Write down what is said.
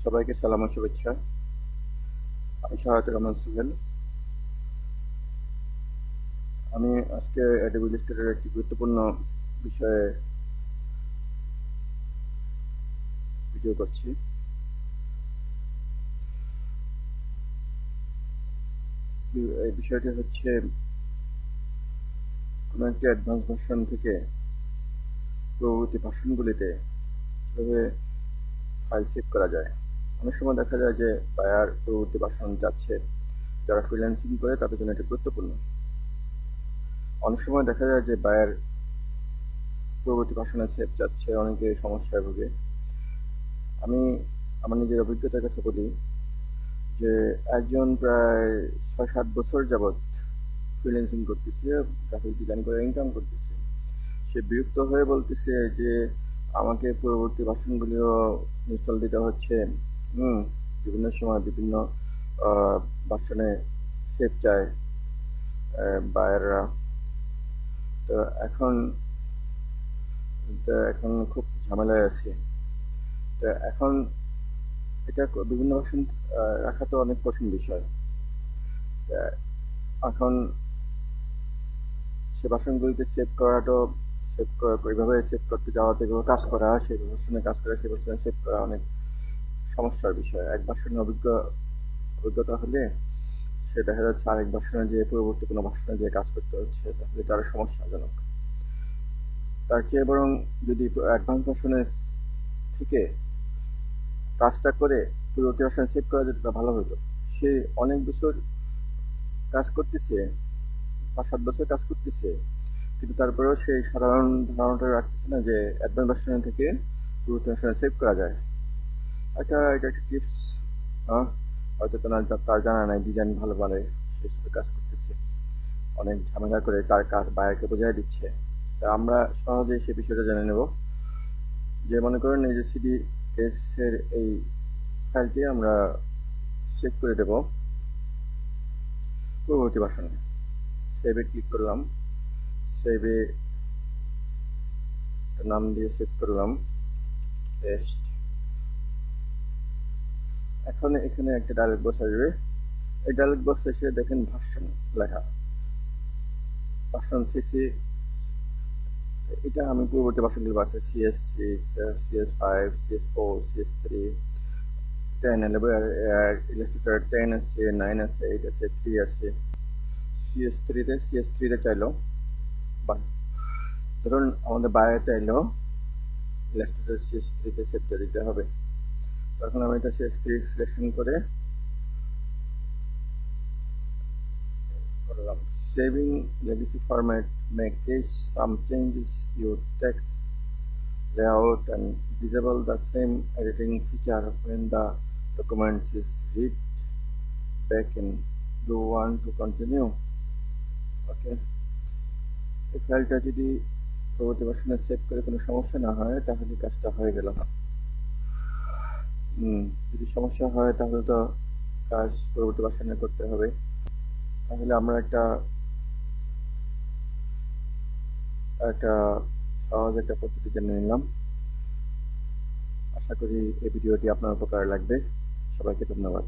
সবাইকে সালাম ও শুভেচ্ছা। আমি শাহাদাতুর রহমান সোহেল। আমি আজকে অ্যাডোবি ইলাস্ট্রেটরের একটি গুরুত্বপূর্ণ বিষয়ে ভিডিও করছি। এই বিষয়টি হচ্ছে কোনো একটি অ্যাডভান্স ভার্সন থেকে পূর্ববর্তী ভার্সনগুলিতে কিভাবে ফাইল সেভ করা যায়। অনেক সময় দেখা যায় যে বায়ার পূর্ববর্তী ভার্সন যাচ্ছে, যারা ফ্রিল্যান্সিং করে তাদের জন্য এটা গুরুত্বপূর্ণ। অনেক সময় দেখা যায় যে বায়ার পূর্ববর্তী ভার্সনে সেভ যাচ্ছে, অনেকে সমস্যায় ভোগে। আমি আমার নিজের অভিজ্ঞতার কথা বলি যে একজন প্রায় ৬-৭ বছর যাবৎ ফ্রিল্যান্সিং করতেছে, গ্রাফিক ডিজাইন করে ইনকাম করতেছে। সে বিরক্ত হয়ে বলতেছে যে আমাকে পরবর্তী ভার্সনগুলিও ইনস্টল দিতে হচ্ছে। বিভিন্ন সময় বিভিন্ন ভার্সনে সেভ চায় বায়াররা। তো এখন খুব ঝামেলায় আছে। তো এখন এটা বিভিন্ন ভার্সন রাখা তো অনেক কঠিন বিষয়। এখন সে ভার্সনগুলিতে এইভাবে সেভ করতে যাওয়াতে কাজ করা, সেই ভার্সনে কাজ করা, সেই ভার্সনে সেভ করা অনেক সমস্যার বিষয়। এক ভার্সনের অভিজ্ঞতা হলে সে দেখা যাচ্ছে আরেক ভার্সনে যে পরবর্তী কোনো ভার্সনে যে কাজ করতে হচ্ছে, তাহলে তার সমস্যাজনক। তার চেয়ে বরং যদি অ্যাডভান্স ভার্সনে থেকে কাজটা করে পরবর্তী ভার্সনে সেভ করা যেত, ভালো হতো। সে অনেক বছর কাজ করতেছে, ৫-৭ বছর কাজ করতেছে, কিন্তু তারপরেও সেই সাধারণ ধারণাটা রাখতেছে না যে অ্যাডভান্স ভার্সন থেকে পরবর্তী ভার্সনে সেভ করা যায়। এটা একটা টিপস। হয়তো তার জানা নাই ডিজাইন ভালো পারে, সে শুধু কাজ করতেছে, অনেক ঝামেলা করে তার কাজ বায়ারকে বোঝাই দিচ্ছে। তা আমরা সহজেই সে বিষয়টা জেনে নেব। যে মনে করেন এই যে সিডি এস এর এই ফাইলটি আমরা সেভ করে দেব পরবর্তী ভার্সনে। সেভে ক্লিক করলাম, সেভে নাম দিয়ে সেভ করলাম, পেস্ট। এখন এখানে একটা ডায়লগ বক্স আসবে। এই ডায়লগ বক্স এসে দেখেন ভার্সন লেখা, ভার্সন সিসি। এটা আমি পূর্ববর্তী ভার্সনগুলো আছে CS6, CS5, CS4, CS3, 10, Illustrator 10 আছে, 9 আছে, 8 আছে, 3 আছে। CS3 তে চাইলো, ধরুন আমাদের বায়ার চাইলো ইলাস্ট্রেটর CS3 তে সেভ করে দিতে হবে। তখন আমি এটা CS3 সিলেকশন করে করলাম। Saving legacy format may catch some changes your text layout and disable the same editing feature when the document is read back in. Do you want to continue? Okay. এই ফাইলটা যদি পরবর্তী ভার্সনে save করে কোনো সমস্যা না হয়, তাহলে কাজটা হয়ে গেল। যদি সমস্যা হয় তাহলে তো কাজ পরবর্তী ভার্সনে করতে হবে। তাহলে আমরা একটা সহজ একটা পদ্ধতি জেনে নিলাম। আশা করি এই ভিডিওটি আপনার উপকারে লাগবে। সবাইকে ধন্যবাদ।